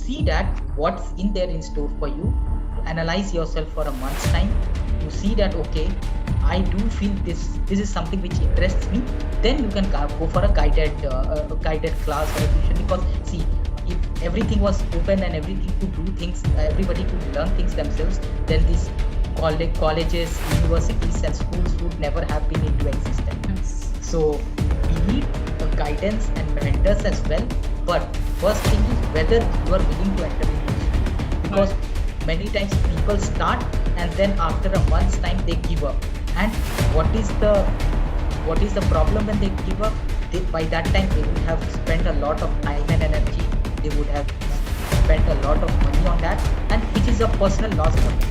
see that what's in there in store for you, analyze yourself for a month's time, you see that okay, I do feel this is something which interests me, then you can go for a guided class or a tuition. Because see, if everything was open and everything could do things, everybody could learn things themselves, then these colleges, universities, and schools would never have been into existence. Yes. So we need guidance and mentors as well. But first thing is whether you are willing to enter into it. Because many times people start and then after a month's time they give up. And what is the problem when they give up? By that time they would have spent a lot of time and energy. They would have spent a lot of money on that, and which is a personal loss for them.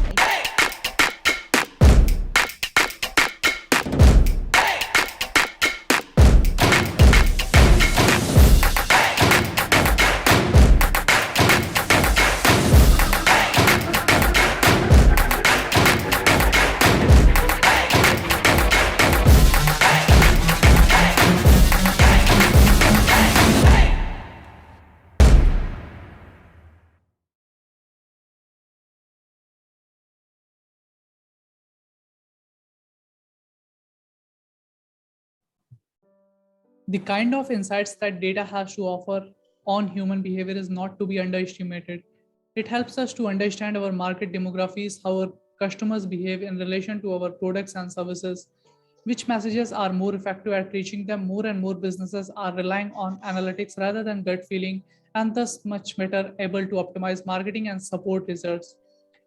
The kind of insights that data has to offer on human behavior is not to be underestimated. It helps us to understand our market demographics, how our customers behave in relation to our products and services, which messages are more effective at reaching them. More and more businesses are relying on analytics rather than gut feeling, and thus much better able to optimize marketing and support results.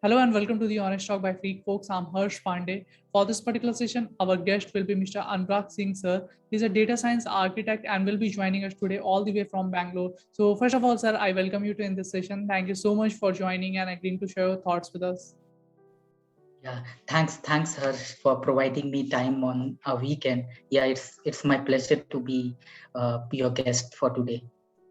Hello and welcome to the Honest Talk by Freak Folks. I'm Harsh Pandey. For this particular session, our guest will be Mr. Anurag Singh sir. He's a data science architect and will be joining us today all the way from Bangalore. So first of all, sir, I welcome you to in this session. Thank you so much for joining and agreeing to share your thoughts with us. Yeah, thanks, Harsh, for providing me time on a weekend. Yeah, it's my pleasure to be your guest for today.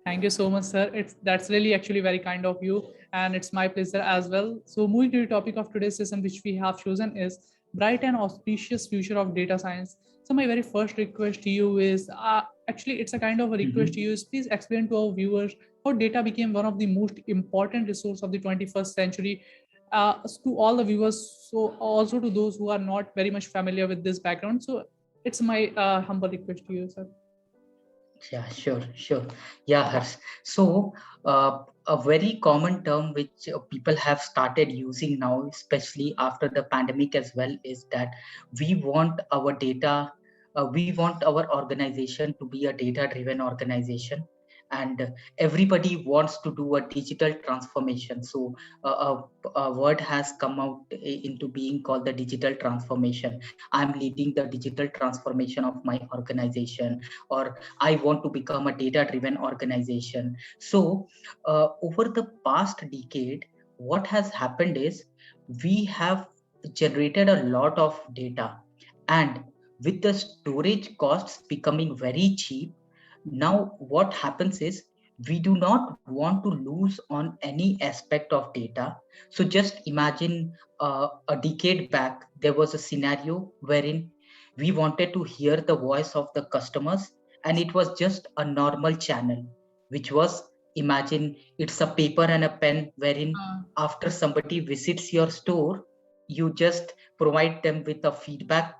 Thank you so much, sir. That's really actually very kind of you, and it's my pleasure as well. So, moving to the topic of today's session, which we have chosen is bright and auspicious future of data science. So, my very first request to you is actually it's a kind of a request to you is please explain to our viewers how data became one of the most important resource of the 21st century. To all the viewers, so also to those who are not very much familiar with this background. So, it's my humble request to you, sir. Yeah, sure. Yeah, Harsh. So, a very common term which people have started using now, especially after the pandemic as well, is that we want our data, we want our organization to be a data-driven organization, and everybody wants to do a digital transformation. So, a word has come out into being called the digital transformation. I'm leading the digital transformation of my organization, or I want to become a data driven organization. So, over the past decade, what has happened is we have generated a lot of data, and with the storage costs becoming very cheap, now what happens is we do not want to lose on any aspect of data. So, just imagine a decade back, there was a scenario wherein we wanted to hear the voice of the customers, and it was just a normal channel, which was, imagine it's a paper and a pen, wherein after somebody visits your store, you just provide them with a feedback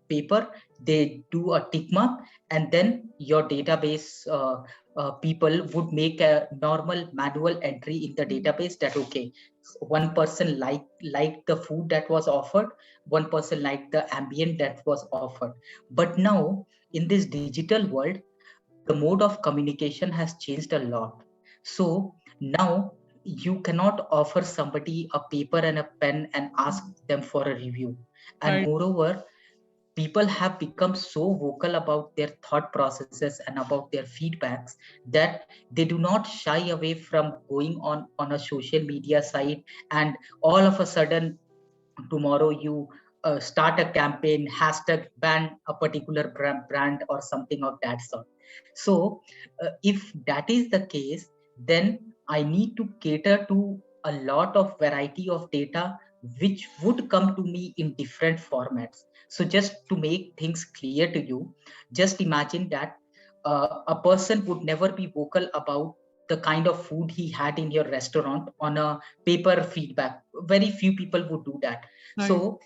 paper, they do a tick mark, and then your database people would make a normal manual entry in the database that okay, one person liked the food that was offered, one person liked the ambient that was offered. But now in this digital world, the mode of communication has changed a lot. So now you cannot offer somebody a paper and a pen and ask them for a review. And Right. moreover, people have become so vocal about their thought processes and about their feedbacks that they do not shy away from going on a social media site, and all of a sudden tomorrow you start a campaign, hashtag ban a particular brand or something of that sort. So if that is the case, then I need to cater to a lot of variety of data which would come to me in different formats. So just to make things clear to you, just imagine that a person would never be vocal about the kind of food he had in your restaurant on a paper feedback. Very few people would do that. Right. So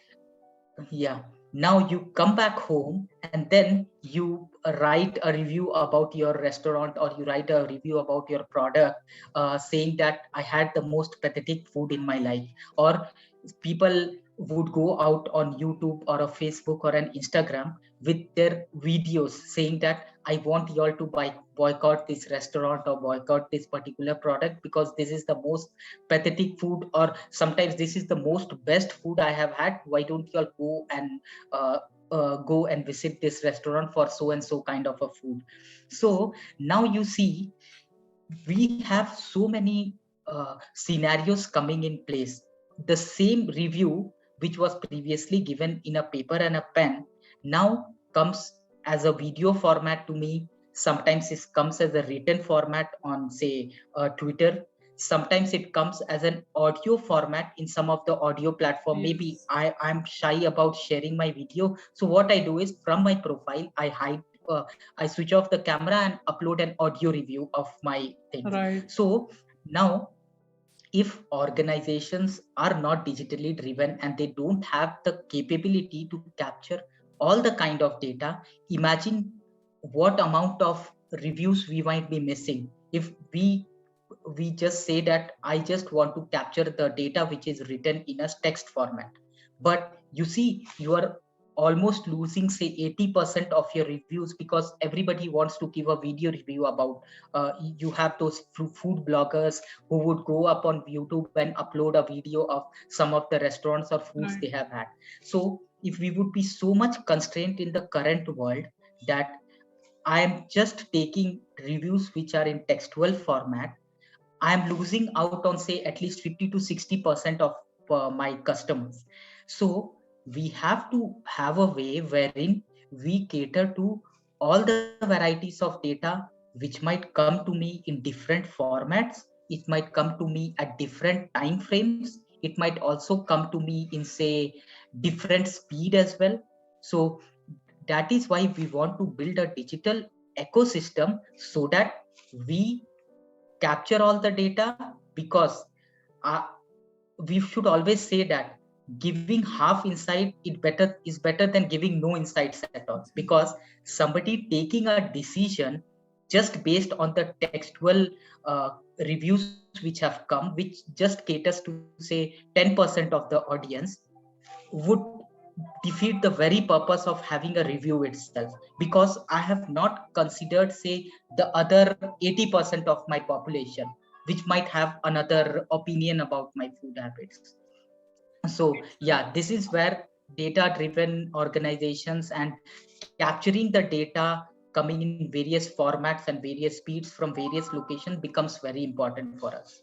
yeah, now you come back home and then you write a review about your restaurant, or you write a review about your product, saying that I had the most pathetic food in my life. Or people would go out on YouTube or a Facebook or an Instagram with their videos saying that I want y'all to boycott this restaurant or boycott this particular product because this is the most pathetic food, or sometimes this is the most best food I have had. Why don't y'all go and visit this restaurant for so and so kind of a food? So now you see, we have so many scenarios coming in place. The same review which was previously given in a paper and a pen now comes as a video format to me. Sometimes it comes as a written format on, say, Twitter. Sometimes it comes as an audio format in some of the audio platform. Yes. Maybe I'm shy about sharing my video, so what I do is, from my profile I hide, I switch off the camera and upload an audio review of my things. Right. So now, if organizations are not digitally driven and they don't have the capability to capture all the kind of data, imagine what amount of reviews we might be missing if we just say that I just want to capture the data which is written in a text format. But you see, you are almost losing, say, 80% of your reviews, because everybody wants to give a video review about, you have those food bloggers who would go up on YouTube and upload a video of some of the restaurants or foods they have had. So if we would be so much constrained in the current world that I am just taking reviews which are in textual format, I am losing out on, say, at least 50 to 60% of my customers. So we have to have a way wherein we cater to all the varieties of data which might come to me in different formats. It might come to me at different time frames. It might also come to me in, say, different speed as well. So that is why we want to build a digital ecosystem so that we capture all the data, because uh, we should always say that giving half insight is better than giving no insights at all, because somebody taking a decision just based on the textual reviews which have come, which just caters to, say, 10% of the audience, would defeat the very purpose of having a review itself, because I have not considered, say, the other 80% of my population which might have another opinion about my food habits. So yeah, this is where data driven organizations and capturing the data coming in various formats and various speeds from various locations becomes very important for us.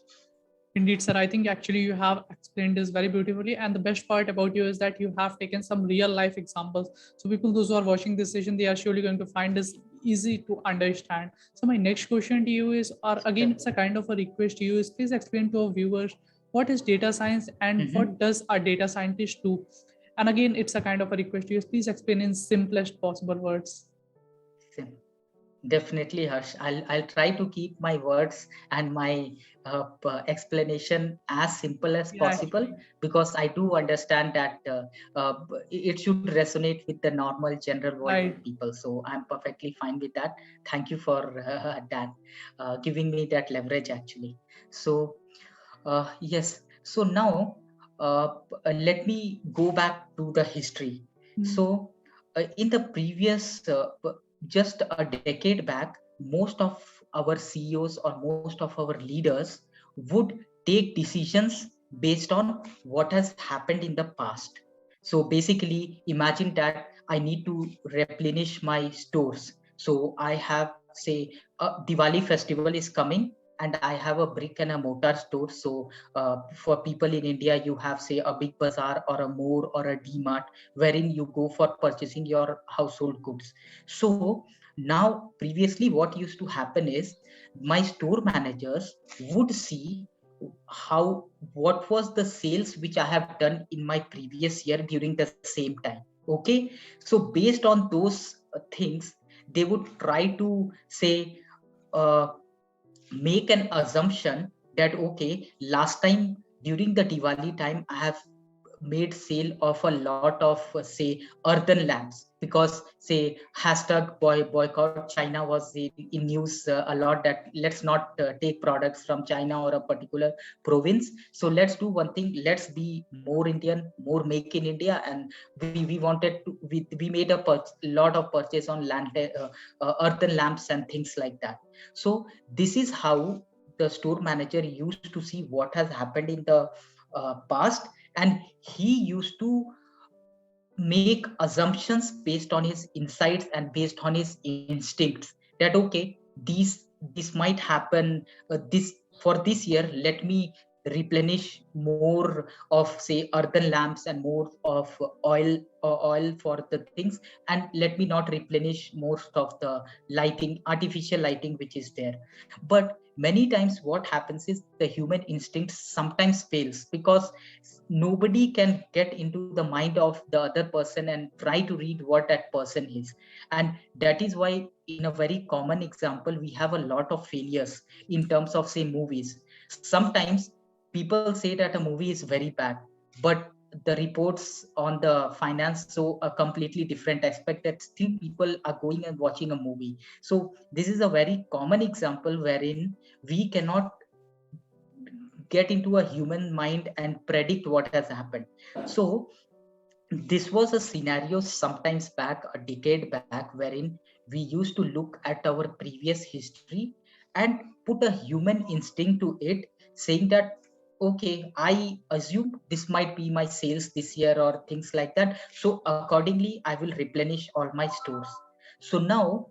Indeed, sir. I think actually you have explained this very beautifully. And the best part about you is that you have taken some real life examples. So people, those who are watching this session, they are surely going to find this easy to understand. So my next question to you is, or again, it's a kind of a request to you, is please explain to our viewers what is data science and what does a data scientist do? And again, it's a kind of a request to you, please explain in simplest possible words. Definitely, Harsh. I'll try to keep my words and my explanation as simple as possible, because I do understand that it should resonate with the normal general world people. So I'm perfectly fine with that. Thank you for that, giving me that leverage actually. So yes. So now let me go back to the history. So in the previous just a decade back, most of our CEOs or most of our leaders would take decisions based on what has happened in the past. So basically, imagine that I need to replenish my stores. So I have, say, a Diwali festival is coming, and I have a brick and a mortar store. So for people in India, you have, say, a big bazaar or a more or a DMart, wherein you go for purchasing your household goods. So now, previously, what used to happen is my store managers would see what was the sales which I have done in my previous year during the same time. Okay, so based on those things, they would try to, say, uh, make an assumption that okay, last time during the Diwali time I have made sale of a lot of say earthen lamps, because say hashtag boycott China was in news a lot, that let's not take products from China or a particular province. So let's do one thing, let's be more Indian, more make in India. And we wanted to, we made a lot of purchase on earthen lamps and things like that. So this is how the store manager used to see what has happened in the past, and he used to make assumptions based on his insights and based on his instincts, that okay, these might happen this for this year, let me replenish more of say earthen lamps and more of oil for the things, and let me not replenish most of the lighting, artificial lighting which is there. But many times what happens is the human instinct sometimes fails, because nobody can get into the mind of the other person and try to read what that person is. And that is why in a very common example we have a lot of failures in terms of say movies. Sometimes people say that a movie is very bad, but the reports on the finance show a completely different aspect, that still people are going and watching a movie. So this is a very common example wherein we cannot get into a human mind and predict what has happened. So this was a scenario sometimes back, a decade back, wherein we used to look at our previous history and put a human instinct to it, saying that okay, I assume this might be my sales this year or things like that, so accordingly I will replenish all my stores. So now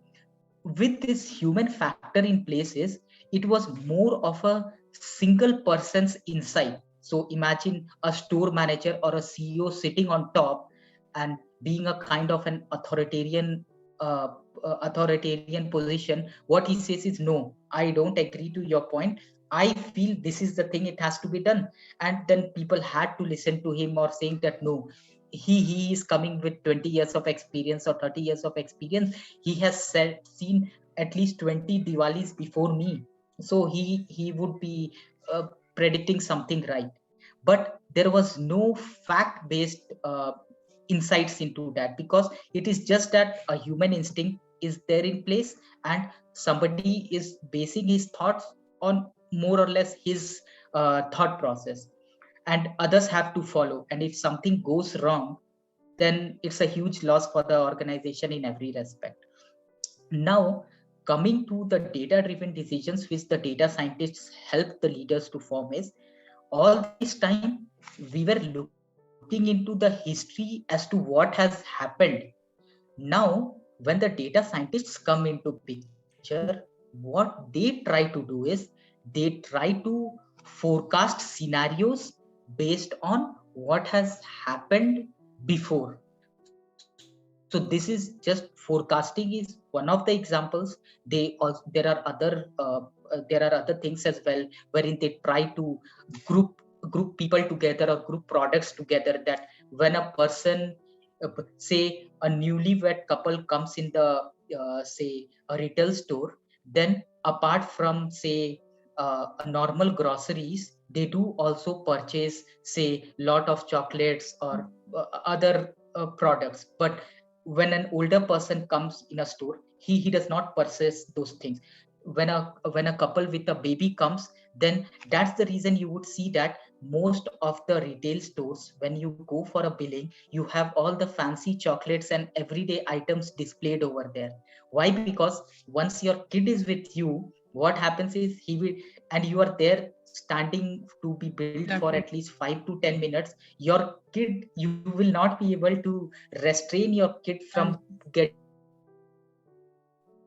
with this human factor in places, it was more of a single person's insight. So imagine a store manager or a CEO sitting on top and being a kind of an uh, authoritarian position. What he says is, no, I don't agree to your point, I feel this is the thing, it has to be done. And then people had to listen to him, or saying that no, he is coming with 20 years of experience or 30 years of experience, he has seen at least 20 Diwalis before me, so he would be uh, predicting something right. But there was no fact based insights into that, because it is just that a human instinct is there in place, and somebody is basing his thoughts on more or less his thought process, and others have to follow. And if something goes wrong, then it's a huge loss for the organization in every respect. Now, coming to the data driven decisions which the data scientists help the leaders to form is, all this time we were looking into the history as to what has happened. Now, when the data scientists come into picture, what they try to do is they try to forecast scenarios based on what has happened before. So this is just forecasting is one of the examples. There are other things as well, wherein they try to group people together or group products together, that when a person say a newlywed couple comes in the say a retail store, then apart from say a normal groceries, they do also purchase say lot of chocolates or other products. But when an older person comes in a store, he does not purchase those things. When a couple with a baby comes, then that's the reason you would see that most of the retail stores, when you go for a billing, you have all the fancy chocolates and everyday items displayed over there. Why? Because once your kid is with you, what happens is he will, and you are there standing to be built for at Exactly. least 5 to 10 minutes, your kid, you will not be able to restrain your kid from And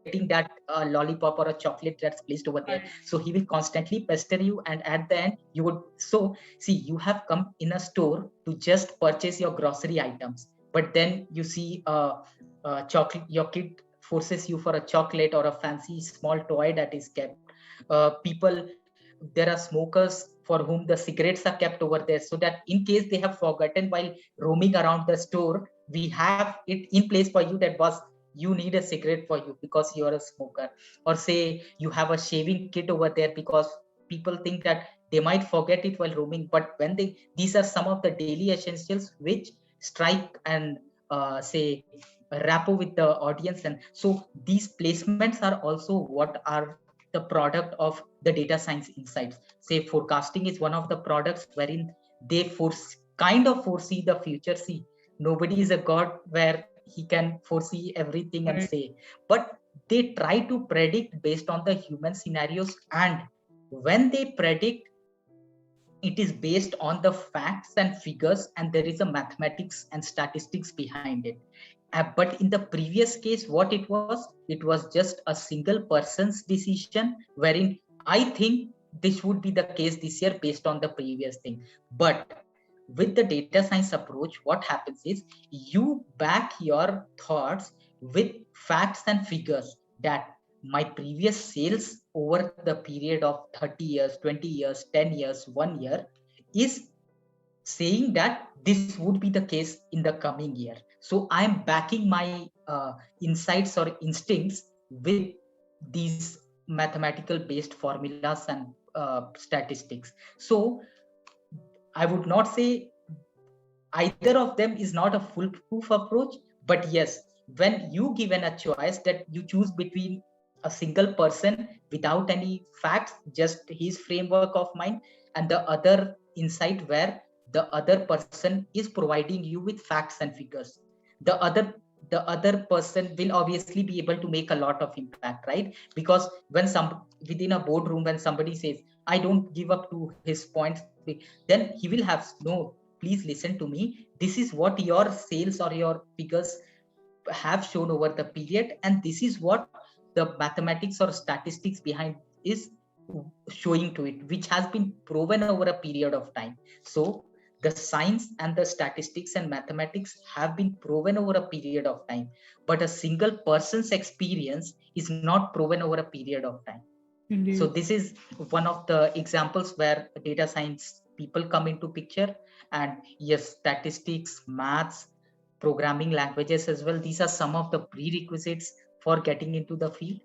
getting that lollipop or a chocolate that's placed over there. So he will constantly right. pester you, and at the end you would, so see, you have come in a store to just purchase your grocery items, but then you see chocolate, your kid forces you for a chocolate or a fancy small toy that is kept. People, there are smokers for whom the cigarettes are kept over there, so that in case they have forgotten while roaming around the store, we have it in place for you, that was you need a cigarette for you because you are a smoker, or say you have a shaving kit over there because people think that they might forget it while roaming, but when they, these are some of the daily essentials which strike and say rapport with the audience. And so these placements are also what are the product of the data science insights. Say forecasting is one of the products wherein they kind of foresee the future. See, nobody is a god where he can foresee everything and Right. say, but they try to predict based on the human scenarios. And when they predict, it is based on the facts and figures, and there is a mathematics and statistics behind it. But in the previous case, what it was just a single person's decision, wherein I think this would be the case this year based on the previous thing. But with the data science approach, what happens is you back your thoughts with facts and figures, that my previous sales over the period of 30 years, 20 years, 10 years, 1 year is saying that this would be the case in the coming year. So I'm backing my insights or instincts with these mathematical based formulas and statistics. So I would not say either of them is not a foolproof approach, but yes, when you given a choice that you choose between a single person without any facts, just his framework of mind, and the other insight where the other person is providing you with facts and figures, the other person will obviously be able to make a lot of impact, right? Because when some within a boardroom, when somebody says I don't give up to his points, then he will have no, please listen to me, this is what your sales or your figures have shown over the period, and this is what the mathematics or statistics behind is showing to it, which has been proven over a period of time. So the science and the statistics and mathematics have been proven over a period of time, but a single person's experience is not proven over a period of time. So Indeed. this is one of the examples where data science people come into picture. And yes, statistics, maths, programming languages as well, these are some of the prerequisites for getting into the field.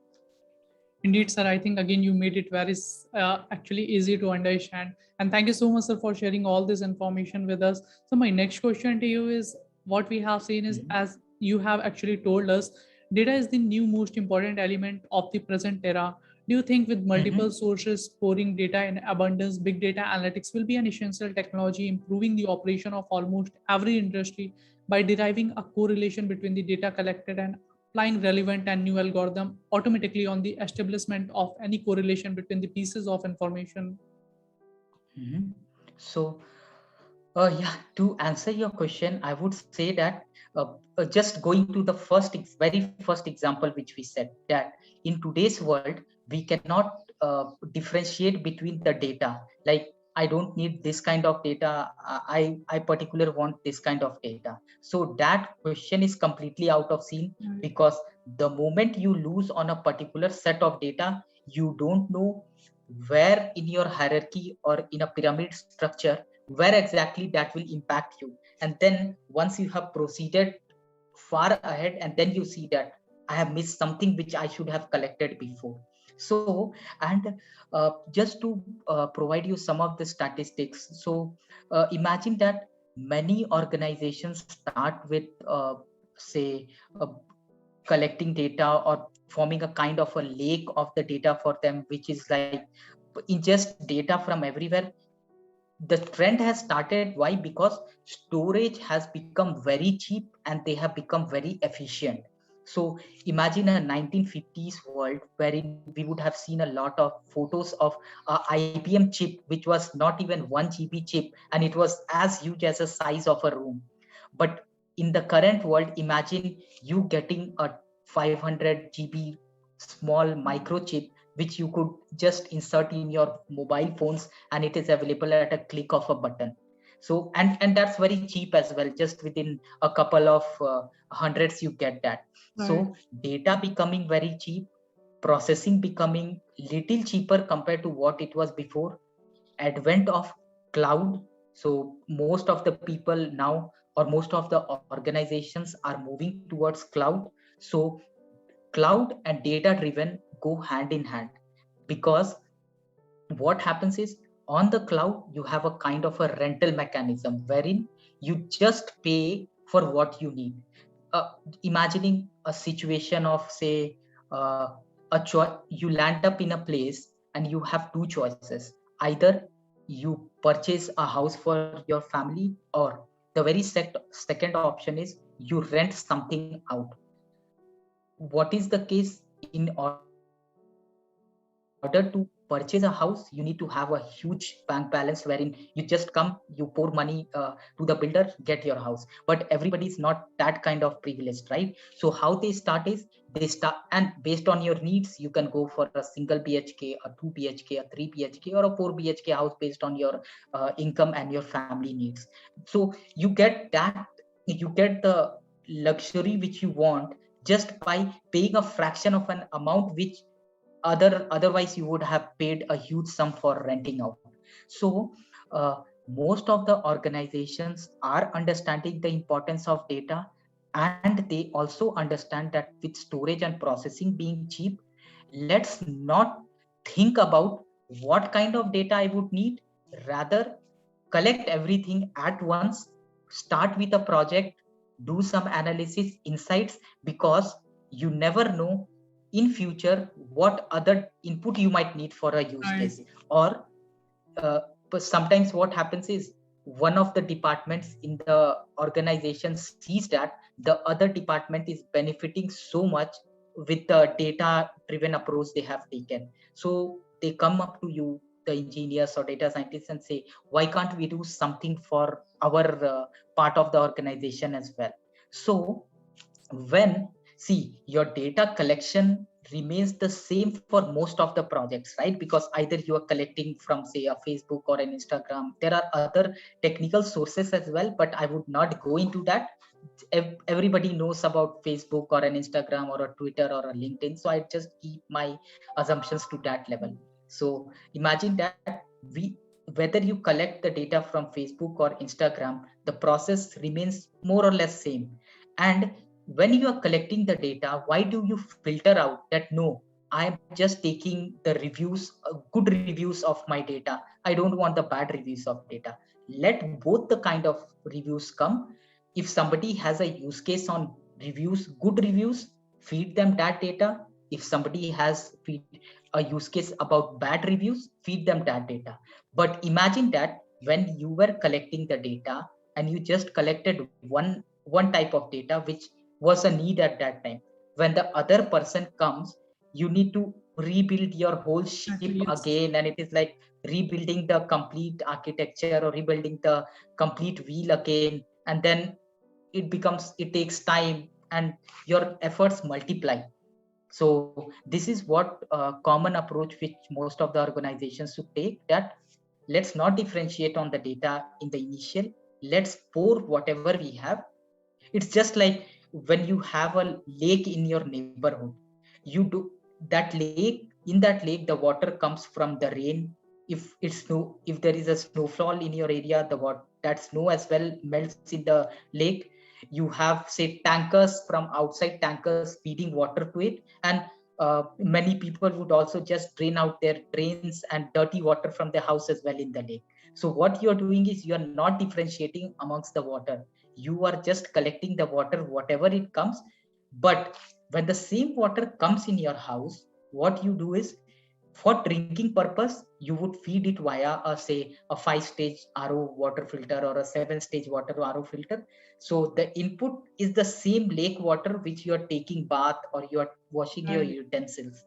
Indeed, sir. I think again you made it very actually easy to understand. And thank you so much, sir, for sharing all this information with us. So my next question to you is, what we have seen is, Mhm. as you have actually told us, data is the new most important element of the present era. Do you think with multiple Mhm. sources storing data in abundance, big data analytics will be an essential technology improving the operation of almost every industry by deriving a correlation between the data collected and applying relevant and new algorithm automatically on the establishment of any correlation between the pieces of information? Mhm. So yeah, to answer your question, I would say that just going to the very first example which we said, that in today's world we cannot differentiate between the data. Like, I don't need this kind of data. I particular want this kind of data. So that question is completely out of scene, Right. because the moment you lose on a particular set of data, you don't know where in your hierarchy or in a pyramid structure where exactly that will impact you. And then once you have proceeded far ahead, and then you see that I have missed something which I should have collected before. So, and just to provide you some of the statistics. So imagine that many organizations start with say collecting data or forming a kind of a lake of the data for them, which is like ingest data from everywhere. The trend has started. Why? Because storage has become very cheap and they have become very efficient. So imagine a 1950s world wherein we would have seen a lot of photos of IBM chip, which was not even 1 GB chip, and it was as huge as a size of a room. But in the current world, imagine you getting a 500 GB small microchip which you could just insert in your mobile phones, and it is available at a click of a button. So, and that's very cheap as well, just within a couple of hundreds you get that. Right. So data becoming very cheap, processing becoming little cheaper compared to what it was before, advent of cloud. So most of the people now, or most of the organizations are moving towards cloud. So cloud and data driven go hand in hand, because what happens is, on the cloud you have a kind of a rental mechanism wherein you just pay for what you need. Imagining a situation of, say, you land up in a place and you have two choices. Either you purchase a house for your family, or the very second option is you rent something out. What is the case? In order to purchase a house, you need to have a huge bank balance wherein you just come, you pour money to the builder, get your house. But everybody is not that kind of privileged, right? So how they start is, they start, and based on your needs you can go for a single BHK, a 2 BHK, a 3 BHK, or a 4 BHK house based on your income and your family needs. So you get that, you get the luxury which you want just by paying a fraction of an amount which otherwise you would have paid a huge sum for renting out. So most of the organizations are understanding the importance of data, and they also understand that with storage and processing being cheap, let's not think about what kind of data I would need. Rather, collect everything at once, start with a project, do some analysis, insights, because you never know in future what other input you might need for a use Right. case. Or but sometimes what happens is, one of the departments in the organization sees that the other department is benefiting so much with the data driven approach they have taken. So they come up to you, the engineers or data scientists, and say, why can't we do something for our part of the organization as well? So when, see, your data collection remains the same for most of the projects, right? Because either you are collecting from, say, a Facebook or an Instagram. There are other technical sources as well, but I would not go into that. Everybody knows about Facebook or an Instagram or a Twitter or a LinkedIn, so I just keep my assumptions to that level. So imagine that we whether you collect the data from Facebook or Instagram, the process remains more or less same. And when you are collecting the data, why do you filter out that, no, I'm just taking the reviews, good reviews of my data, I don't want the bad reviews of data. Let both the kind of reviews come. If somebody has a use case on reviews, good reviews, feed them that data. If somebody has a use case about bad reviews, feed them that data. But imagine that when you were collecting the data and you just collected one type of data which was a need at that time, when the other person comes, you need to rebuild your whole ship Exactly. Yes. again, and it is like rebuilding the complete architecture or rebuilding the complete wheel again. And then it takes time, and your efforts multiply. So this is what common approach which most of the organizations should take, that let's not differentiate on the data in the initial, let's pour whatever we have. It's just like when you have a lake in your neighborhood, you do that lake, in that lake the water comes from the rain. If there is a snowfall in your area, that snow as well melts in the lake. You have, say, tankers from outside, tankers feeding water to it. And many people would also just drain out their drains and dirty water from their house as well in the lake. So what you're doing is, you're not differentiating amongst the water, you are just collecting the water whatever it comes. But when the same water comes in your house, what you do is, for drinking purpose, you would feed it via a, say, a 5-stage RO water filter or a 7-stage water RO filter. So the input is the same lake water which you are taking bath or you are washing your Right. utensils,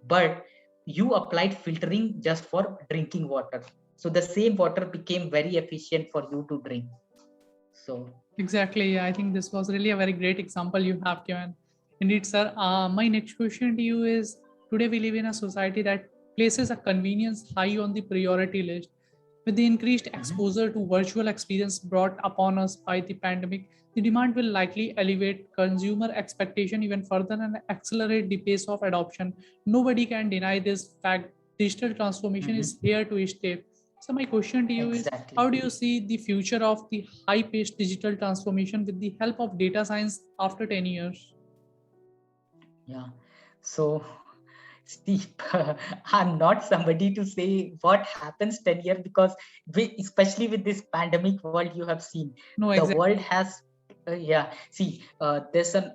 but you applied filtering just for drinking water. So the same water became very efficient for you to drink. So Exactly. Yeah, I think this was really a very great example you have given. Indeed, sir. My next question to you is, today we live in a society that places a convenience high on the priority list. With the increased exposure to virtual experience brought upon us by the pandemic, the demand will likely elevate consumer expectation even further and accelerate the pace of adoption. Nobody can deny this fact. Digital transformation mhm, is here to stay. So my question to you is, exactly. how do you see the future of the high-paced digital transformation with the help of data science after 10 years? Yeah. So, see, I'm not somebody to say what happens 10 years, because especially with this pandemic world you have seen, No, the world exactly. has, yeah, see, there's an,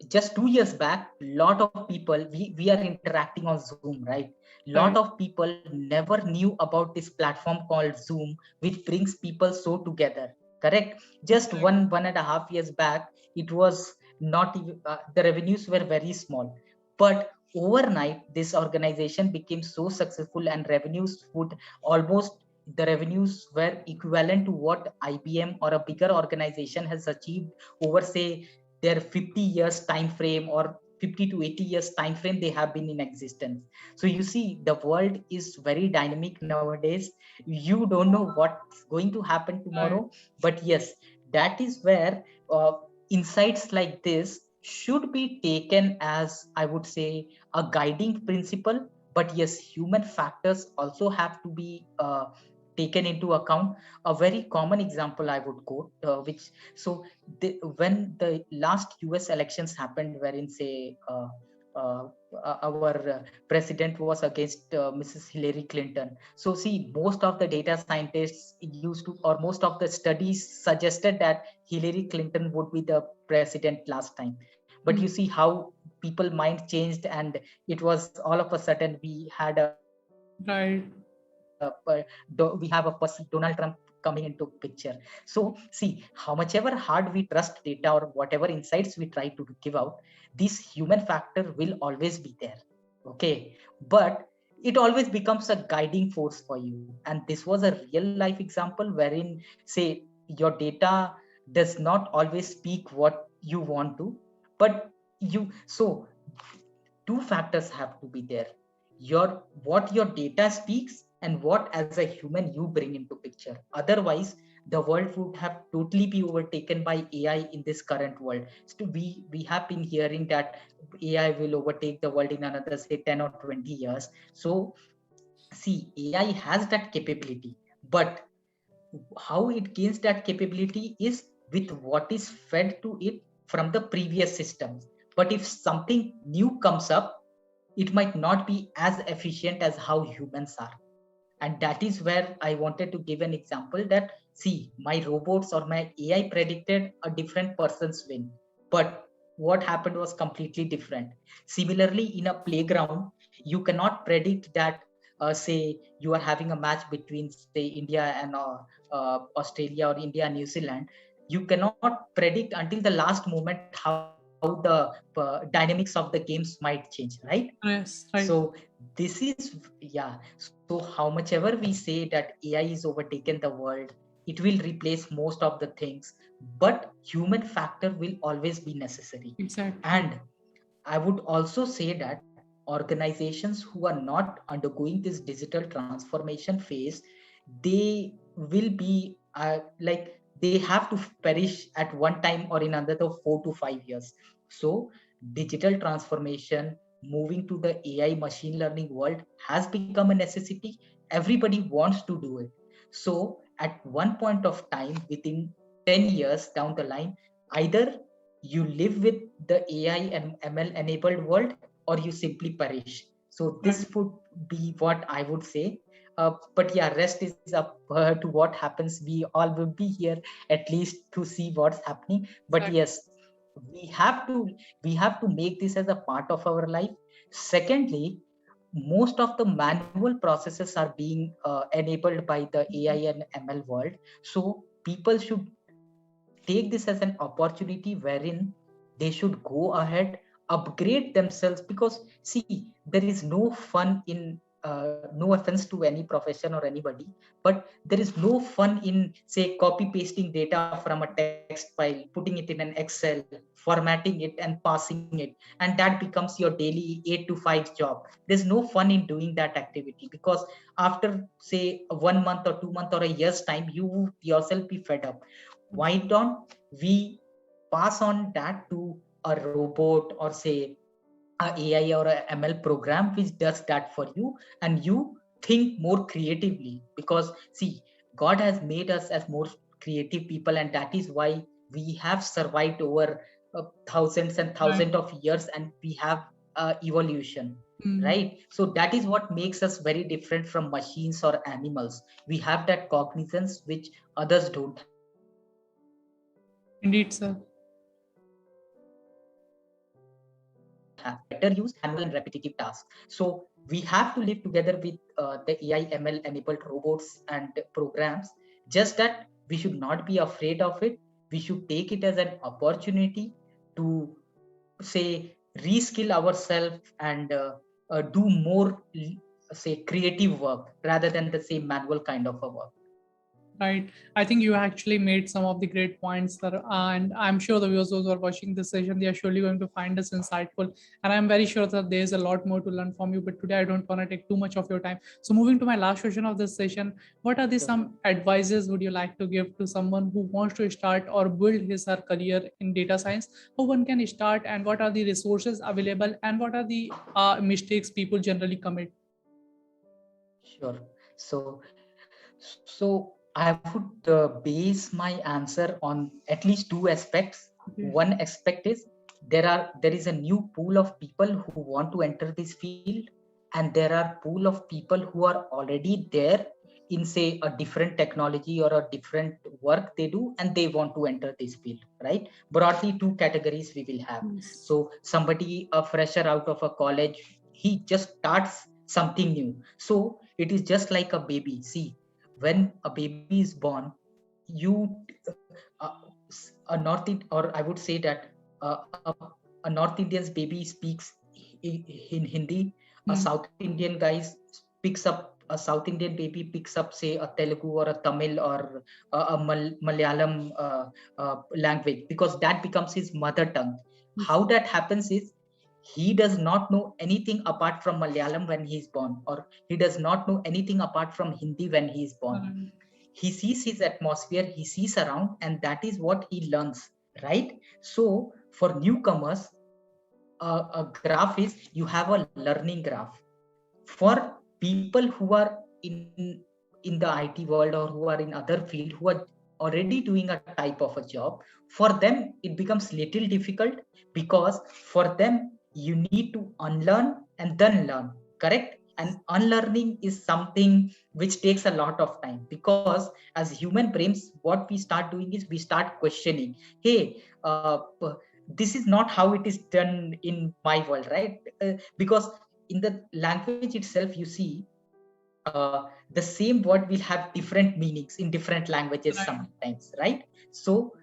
just 2 years back, lot of people, we are interacting on Zoom, right? Lot Right. of people never knew about this platform called Zoom, which brings people so together. Correct? Just Exactly. 1.5 years back, it was not even, the revenues were very small. But overnight, this organization became so successful, and revenues would almost, the revenues were equivalent to what IBM or a bigger organization has achieved over, say, their 50 years time frame, or 50 to 80 years time frame they have been in existence. So you see, the world is very dynamic nowadays. You don't know what's going to happen Right. tomorrow. But yes, that is where, uh, insights like this should be taken as, I would say, a guiding principle. But yes, human factors also have to be taken into account. A very common example I would quote, which, so when the last US elections happened, wherein, say, uh, our president was against Mrs. Hillary Clinton. So see, most of the data scientists used to, or most of the studies suggested that Hillary Clinton would be the president last time. But you Hmm. see how people mind changed, and it was all of a sudden we had a Right. we have a person, Donald Trump, coming into picture. So see, how much ever hard we trust data, or whatever insights we try to give out, this human factor will always be there. Okay, but it always becomes a guiding force for you. And this was a real life example wherein, say, your data does not always speak what you want to, but you, so two factors have to be there: your, what your data speaks, and what as a human you bring into picture. Otherwise, the world would have totally be overtaken by AI in this current world. So we have been hearing that AI will overtake the world in another, say, 10 or 20 years. So see, AI has that capability, but how it gains that capability is with what is fed to it from the previous systems. But if something new comes up, it might not be as efficient as how humans are. And that is where I wanted to give an example that, see, my robots or my AI predicted a different person's win, but what happened was completely different. Similarly, in a playground, you cannot predict that, say, you are having a match between, say, India and Australia, or India and New Zealand. You cannot predict until the last moment how the dynamics of the games might change, right? Yes. So Right. this is, yeah. So how much ever we say that AI is overtaken the world, it will replace most of the things, but human factor will always be necessary. Exactly. And I would also say that organizations who are not undergoing this digital transformation phase, they will be, like, they have to perish at one time or in another 4 to 5 years. So digital transformation, moving to the AI machine learning world, has become a necessity. Everybody wants to do it. So at one point of time, within 10 years down the line, either you live with the AI and ML enabled world, or you simply perish. So Right. this would be what I would say. But yeah, rest is up to what happens. We all will be here at least to see what's happening. But Exactly. yes, we have to we have to make this as a part of our life. Secondly, most of the manual processes are being enabled by the AI and ML world. So people should take this as an opportunity wherein they should go ahead, upgrade themselves. Because see, there is no fun in, no offense to any profession or anybody, but there is no fun in, say, copy pasting data from a text file, putting it in an Excel, formatting it and passing it, and that becomes your daily 8 to 5 job. There's no fun in doing that activity, because after, say, 1 month or 2 months or a year's time, you yourself be fed up. Why don't we pass on that to a robot, or, say, a AI or a ML program which does that for you, and you think more creatively? Because see, God has made us as more creative people, and that is why we have survived over thousands and Right. thousands of years, and we have evolution, Mm. right? So that is what makes us very different from machines or animals. We have that cognizance which others don't have. Indeed, sir. Better use manual and repetitive tasks. So we have to live together with the AI ML enabled robots and programs. Just that we should not be afraid of it. We should take it as an opportunity to say reskill ourselves and do more say creative work rather than the same manual kind of a work. Right. I think you actually made some of the great points there. And I'm sure the viewers who are watching this session, they are surely going to find this insightful. And I'm very sure that there's a lot more to learn from you. But today, I don't want to take too much of your time. So, moving to my last question of this session, what are the Sure. some advices would you like to give to someone who wants to start or build his or her career in data science? How one can start, and what are the resources available, and what are the mistakes people generally commit? Sure. So I would base my answer on at least two aspects. Okay. One aspect is there is a new pool of people who want to enter this field, and there are pool of people who are already there in say a different technology or a different work they do, and they want to enter this field, right? Broadly, two categories we will have. Yes. So somebody, a fresher out of a college, he just starts something new. So it is just like a baby. See, when a baby is born, you uh, a or I would say that a North Indian's baby speaks in Hindi. A Mm. South Indian guy picks up a South Indian baby picks up say a Telugu or a Tamil or a Malayalam language, because that becomes his mother tongue. Yes. How that happens is he does not know anything apart from Malayalam when he is born, or he does not know anything apart from Hindi when he is born. Alright. He sees his atmosphere, he sees around, and that is what he learns, right? So for newcomers, a graph is you have a learning graph. For people who are in the IT world or who are in other field who are already doing a type of a job, for them it becomes little difficult, because for them you need to unlearn and then learn, correct? And unlearning is something which takes a lot of time, because as human brains what we start doing is we start questioning, hey, this is not how it is done in my world, right? Because in the language itself you see the same word will have different meanings in different languages Right. sometimes, right? So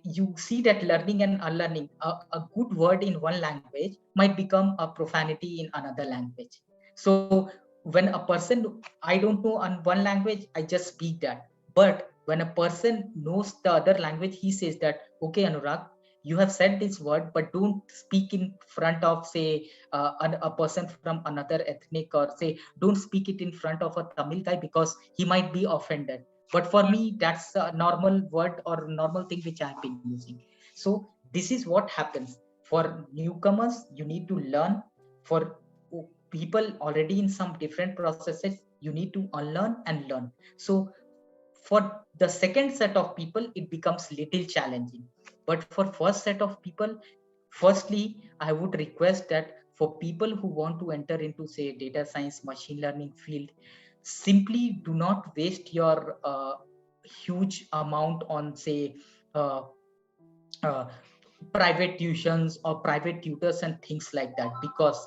you see that learning and unlearning, a good word in one language might become a profanity in another language. So when a person, I don't know on one language, I just speak that. But when a person knows the other language, he says that, okay, Anurag, you have said this word, but don't speak in front of say a person from another ethnic, or say don't speak it in front of a Tamil guy because he might be offended. But for me, that's a normal word or normal thing which I've been using. So this is what happens. For newcomers, you need to learn. For people already in some different processes, you need to unlearn and learn. So for the second set of people, it becomes little challenging. But for first set of people, firstly, I would request that for people who want to enter into say data science machine learning field, simply do not waste your huge amount on say uh, uh, private tuitions or private tutors and things like that, because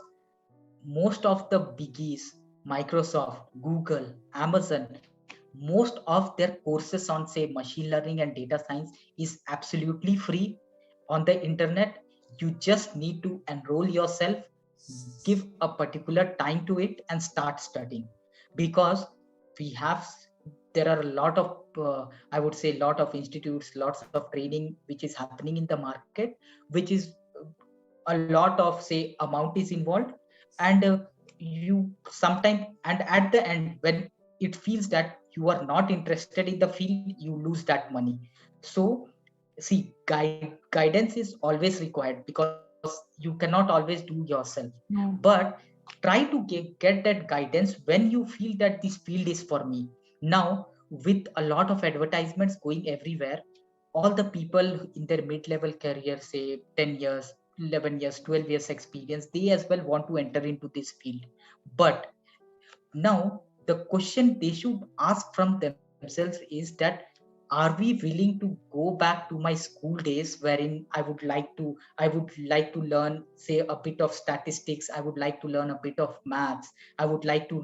most of the biggies, Microsoft, Google, Amazon, most of their courses on say machine learning and data science is absolutely free on the internet. You just need to enroll yourself, give a particular time to it, and start studying. Because we have there are a lot of I would say lot of institutes, lots of training which is happening in the market, which is a lot of say amount is involved. And you sometimes, and at the end when it feels that you are not interested in the field, you lose that money. So see, guidance is always required, because you cannot always do yourself. No. But try to get that guidance when you feel that this field is for me. Now with a lot of advertisements going everywhere, all the people in their mid-level career, say 10 years, 11 years, 12 years experience, they as well want to enter into this field. But now the question they should ask from themselves is that, are we willing to go back to my school days wherein I would like to learn, say, a bit of statistics, I would like to learn a bit of maths, I would like to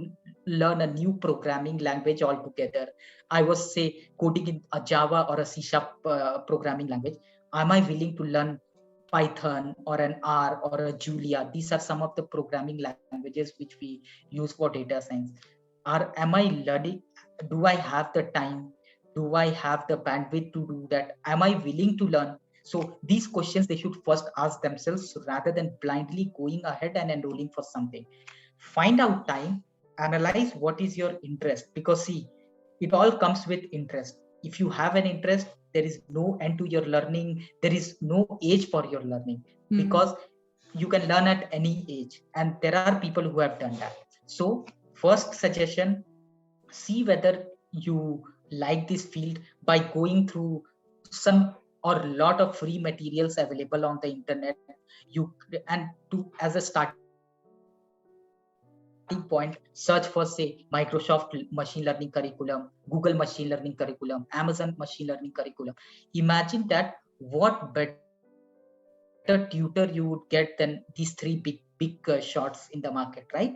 learn a new programming language altogether. I was, say, coding in a Java or a C Sharp programming language. Am I willing to learn Python or an R or a Julia? These are some of the programming languages which we use for data science. Am I learning? Do I have the time? Do I have the bandwidth to do that? Am I willing to learn? So these questions they should first ask themselves rather than blindly going ahead and enrolling for something. Find out time, analyze what is your interest, because see, it all comes with interest. If you have an interest, there is no end to your learning, there is no age for your learning, because you can learn at any age, and there are people who have done that. So first suggestion, see whether you like this field by going through some or lot of free materials available on the internet. You and to as a starting point, search for, say, Microsoft machine learning curriculum, Google machine learning curriculum, Amazon machine learning curriculum. Imagine that what better tutor you would get than these three big shots in the market, right?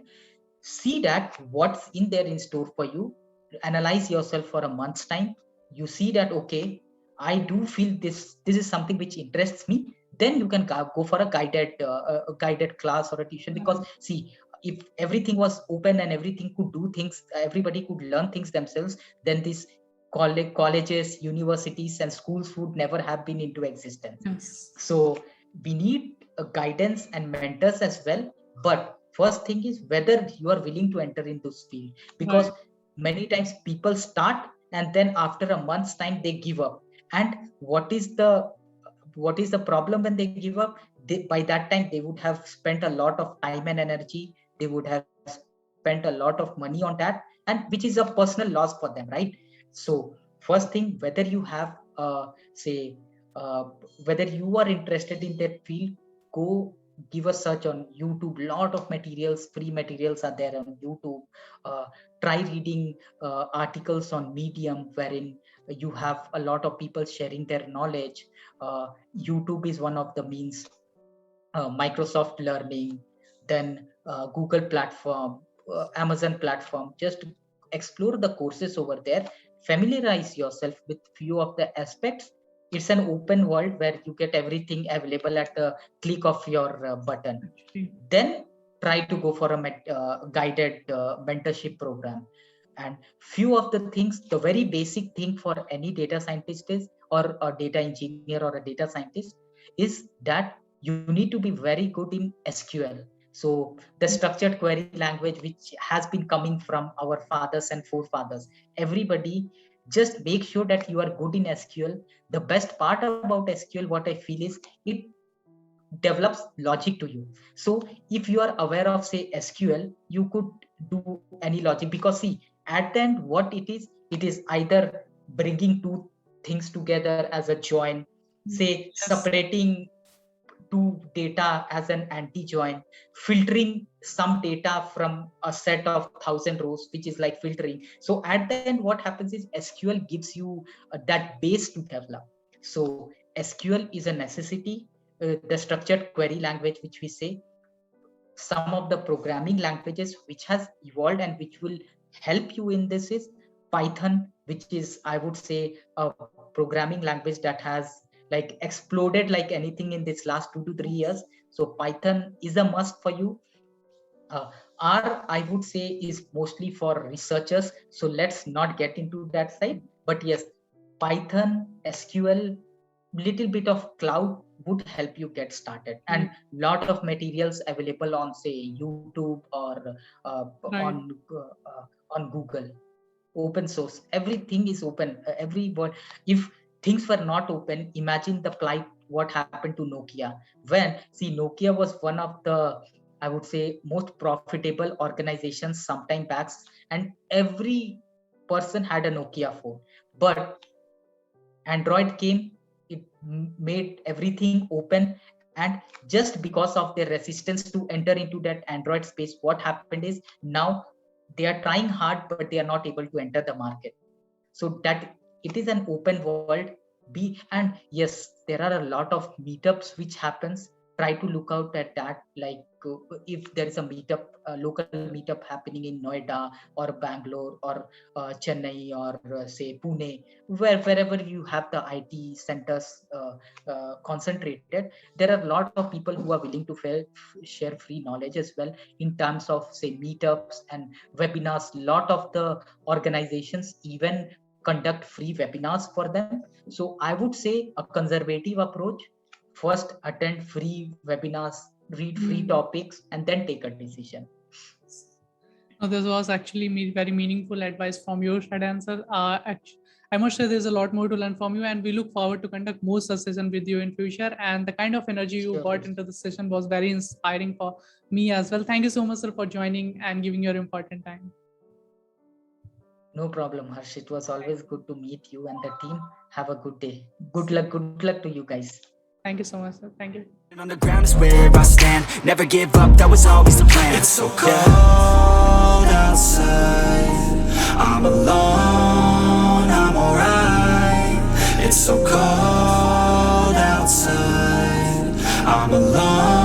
See that what's in there in store for you, analyze yourself for a month's time. You see that, okay, I do feel this is something which interests me. Then you can go for a guided class or a tuition, because see, if everything was open and everything could do things, everybody could learn things themselves, then these colleges, universities and schools would never have been into existence. Yes. So we need a guidance and mentors as well. But first thing is whether you are willing to enter into this field, because Right. many times people start and then after a month's time they give up. And what is the problem when they give up? By that time they would have spent a lot of time and energy, they would have spent a lot of money on that, and which is a personal loss for them, right? So first thing, whether you have say uh, whether you are interested in that field, go give a search on YouTube. Lot of materials, free materials are there on YouTube. uh, Try reading articles on Medium, wherein you have a lot of people sharing their knowledge. YouTube is one of the means. Microsoft Learning, then Google platform, Amazon platform. Just explore the courses over there, familiarize yourself with few of the aspects. It's an open world where you get everything available at the click of your button. Actually. Then try to go for a guided mentorship program. And few of the things, the very basic thing for any data scientist is, or a data engineer or a data scientist, is that you need to be very good in SQL. So the structured query language, which has been coming from our fathers and forefathers, everybody, just make sure that you are good in SQL. The best part about SQL, what I feel, is it develops logic to you. So if you are aware of, say, SQL, you could do any logic, because see, at the end what it is either bringing two things together as a join, say Yes. separating two data as an anti-join, filtering some data from a set of 1,000 rows, which is like filtering. So at the end what happens is SQL gives you that base to develop. So SQL is a necessity. The structured query language, which we say, some of the programming languages which has evolved and which will help you in this is Python, which is, I would say, a programming language that has like exploded like anything in this last 2 to 3 years. So Python is a must for you. uh, R, I would say, is mostly for researchers, so let's not get into that side. But yes, Python, SQL, little bit of cloud would help you get started. And lot of materials available on, say, YouTube or uh, Right. on Google. Open source, everything is open. Everyone, if things were not open, imagine the plight what happened to Nokia. When, see, Nokia was one of the, I would say, most profitable organizations sometime back, and every person had a Nokia phone. But Android came, made everything open, and just because of their resistance to enter into that Android space, what happened is now they are trying hard but they are not able to enter the market. So that it is an open world. And yes, there are a lot of meetups which happens. Try to look out at that, like if there is a meetup, a local meetup happening in Noida or Bangalore or Chennai or say Pune, wherever you have the IT centers concentrated, there are a lot of people who are willing to share free knowledge as well, in terms of say meetups and webinars. Lot of the organizations even conduct free webinars for them. So I would say a conservative approach: first attend free webinars, read free topics, and then take a decision. No, this was actually very meaningful advice from your side, answer. I must say there's a lot more to learn from you, and we look forward to conduct more such session with you in future. And the kind of energy you Sure. got into the session was very inspiring for me as well. Thank you so much, sir, for joining and giving your important time. No problem, Harsh. It was always good to meet you and the team. Have a good day. Good luck to you guys. Thank you so much, sir. Thank you. On the ground is where I stand. Never give up, that was always the plan. It's so cold outside, I'm alone, I'm alright. It's so cold outside, I'm alone.